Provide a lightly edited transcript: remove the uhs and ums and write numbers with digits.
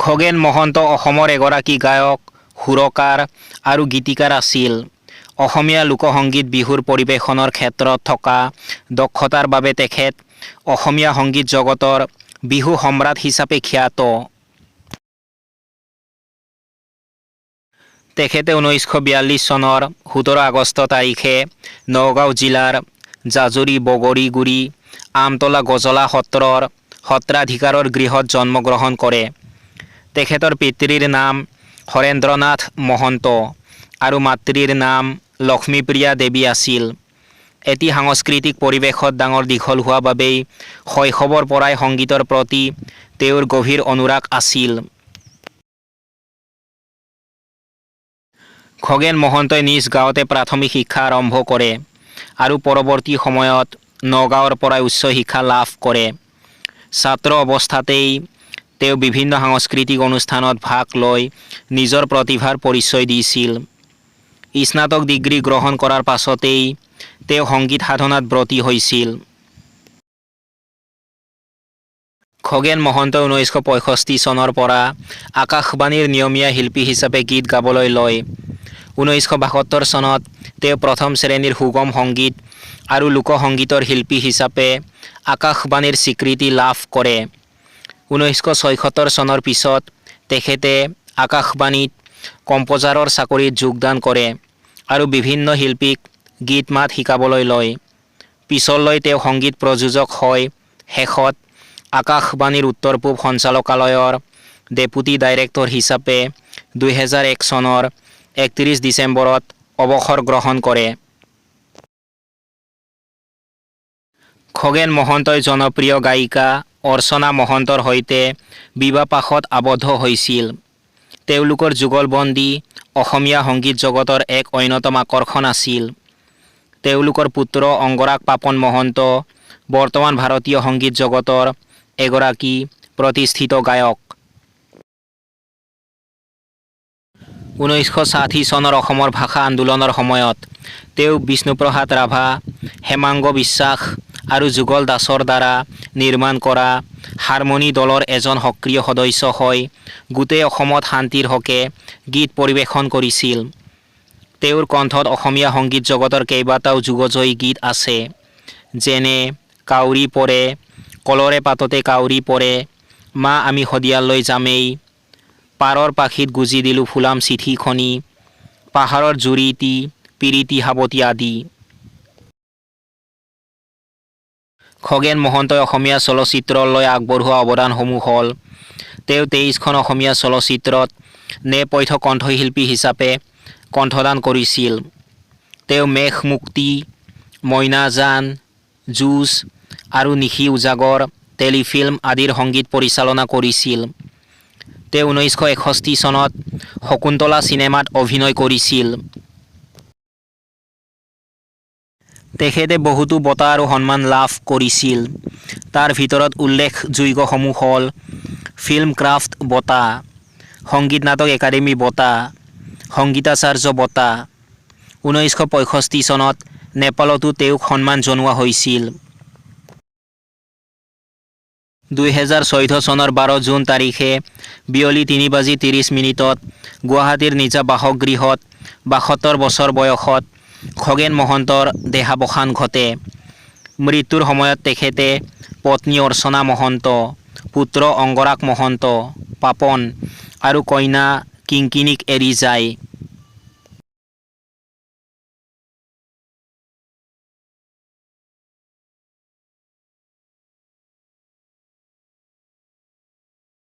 খগেন মহন্ত অসমৰ এগৰাকী গায়ক, সুৰকাৰ আৰু গীতিকাৰ আছিল। অসমীয়া লোকসংগীত বিহুৰ পৰিৱেশনৰ ক্ষেত্ৰত থকা দক্ষতাৰ বাবে তেখেত অসমীয়া সংগীত জগতৰ বিহু সম্ৰাট হিচাপে খ্যাত। তেখেতে 1942 চনৰ 17 আগষ্ট তাৰিখে নগাঁও জিলাৰ জাজৰি বগৰীগুৰি আমতলা গজলা সত্ৰৰ সত্ৰাধিকাৰৰ গৃহত জন্মগ্ৰহণ কৰে। তেখেতৰ পিতৃৰ নাম হৰেন্দ্ৰনাথ মহন্ত আৰু মাতৃৰ নাম লক্ষ্মীপ্ৰিয়া দেৱী আছিল। এটি সাংস্কৃতিক পৰিৱেশত ডাঙৰ দীঘল হোৱা বাবেই শৈশৱৰ পৰাই সংগীতৰ প্ৰতি তেওঁৰ গভীৰ অনুৰাগ আছিল। খগেন মহন্তই নিজ গাঁৱতে প্ৰাথমিক শিক্ষা আৰম্ভ কৰে আৰু পৰৱৰ্তী সময়ত নগাঁৱৰ পৰাই উচ্চ শিক্ষা লাভ কৰে। ছাত্ৰ অৱস্থাতেই তেওঁ বিভিন্ন সাংস্কৃতিক অনুষ্ঠানত ভাগ লৈ নিজৰ প্ৰতিভাৰ পৰিচয় দিছিল। স্নাতক ডিগ্ৰী গ্ৰহণ কৰাৰ পাছতেই তেওঁ সংগীত সাধনাত ব্ৰতী হৈছিল। খগেন মহন্তই 1965 চনৰ পৰা আকাশবাণীৰ নিয়মীয়া শিল্পী হিচাপে গীত গাবলৈ লয়। 1972 চনত তেওঁ প্ৰথম শ্ৰেণীৰ সুগম সংগীত আৰু লোকসংগীতৰ শিল্পী হিচাপে আকাশবাণীৰ স্বীকৃতি লাভ কৰে। 1976 চনৰ পিছত তেখেতে আকাশবাণীত কম্পোজাৰৰ চাকৰিত যোগদান কৰে আৰু বিভিন্ন শিল্পীক গীত মাত শিকাবলৈ লয়। পিছলৈ তেওঁ সংগীত প্ৰযোজক হয়। শেষত আকাশবাণীৰ উত্তৰ পূব সঞ্চালকালয়ৰ ডেপুটি ডাইৰেক্টৰ হিচাপে 2001 চনৰ 31 ডিচেম্বৰত অৱসৰ গ্ৰহণ কৰে। খগেন মহন্তই জনপ্ৰিয় গায়িকা অৰ্চনা মহন্তৰ সৈতে বিবাহপাশত আবদ্ধ হৈছিল। তেওঁলোকৰ যুগলবন্দী অসমীয়া সংগীত জগতৰ এক অন্যতম আকৰ্ষণ আছিল। তেওঁলোকৰ পুত্ৰ অংগৰাগ পাপন মহন্ত বৰ্তমান ভাৰতীয় সংগীত জগতৰ এগৰাকী প্ৰতিষ্ঠিত গায়ক। 1960 চনৰ অসমৰ ভাষা আন্দোলনৰ সময়ত তেওঁ বিষ্ণুপ্ৰসাদ ৰাভা, হেমাংগ বিশ্বাস আৰু যুগল দাসৰ দ্বাৰা নিৰ্মাণ কৰা হাৰমনি দলৰ এজন সক্ৰিয় সদস্য হৈ গোটেই অসমত শান্তিৰ হকে গীত পৰিৱেশন কৰিছিল। তেওঁৰ কণ্ঠত অসমীয়া সংগীত জগতৰ কেইবাটাও যুগজয়ী গীত আছে, যেনে কাউৰী পৰে, কলৰে পাততে কাউৰী পৰে, মা আমি শদিয়ালৈ যামেই, পাৰৰ পাখিত গুজি দিলোঁ ফুলাম চিঠিখনি, পাহাৰৰ জুৰিটি, পিৰিতি সাৱতি আদি। খগেন মহন্তই অসমীয়া চলচ্চিত্ৰলৈ আগবঢ়োৱা অৱদানসমূহ হ'ল: তেওঁ 23খন অসমীয়া চলচ্চিত্ৰত নেপথ্য কণ্ঠশিল্পী হিচাপে কণ্ঠদান কৰিছিল। তেওঁ মেঘ মুক্তি, মইনাজান, যুঁজ আৰু নিশি উজাগৰ টেলিফিল্ম আদিৰ সংগীত পৰিচালনা কৰিছিল। তেওঁ 1961 চনত শকুন্তলা চিনেমাত অভিনয় কৰিছিল। তেখেতে বহুতো বঁটা আৰু সন্মান লাভ কৰিছিল। তাৰ ভিতৰত উল্লেখযোগ্যসমূহ হ'ল: ফিল্ম ক্ৰাফ্ট বঁটা, সংগীত নাটক একাডেমী বঁটা, সংগীতাচাৰ্য বঁটা। 1965 চনত নেপালতো তেওঁক সন্মান জনোৱা হৈছিল। 2014 চনৰ 12 জুন তাৰিখে বিয়লি 3:30 গুৱাহাটীৰ নিজা বাসগৃহত 72 বছৰ বয়সত খগেন মহন্তৰ দেহাৱসান ঘটে। মৃত্যুৰ সময়ত তেখেতে পত্নী অৰ্চনা মহন্ত, পুত্ৰ অংগৰাগ মহন্ত পাপন আৰু কন্যা কিংকিনীক এৰি যায়।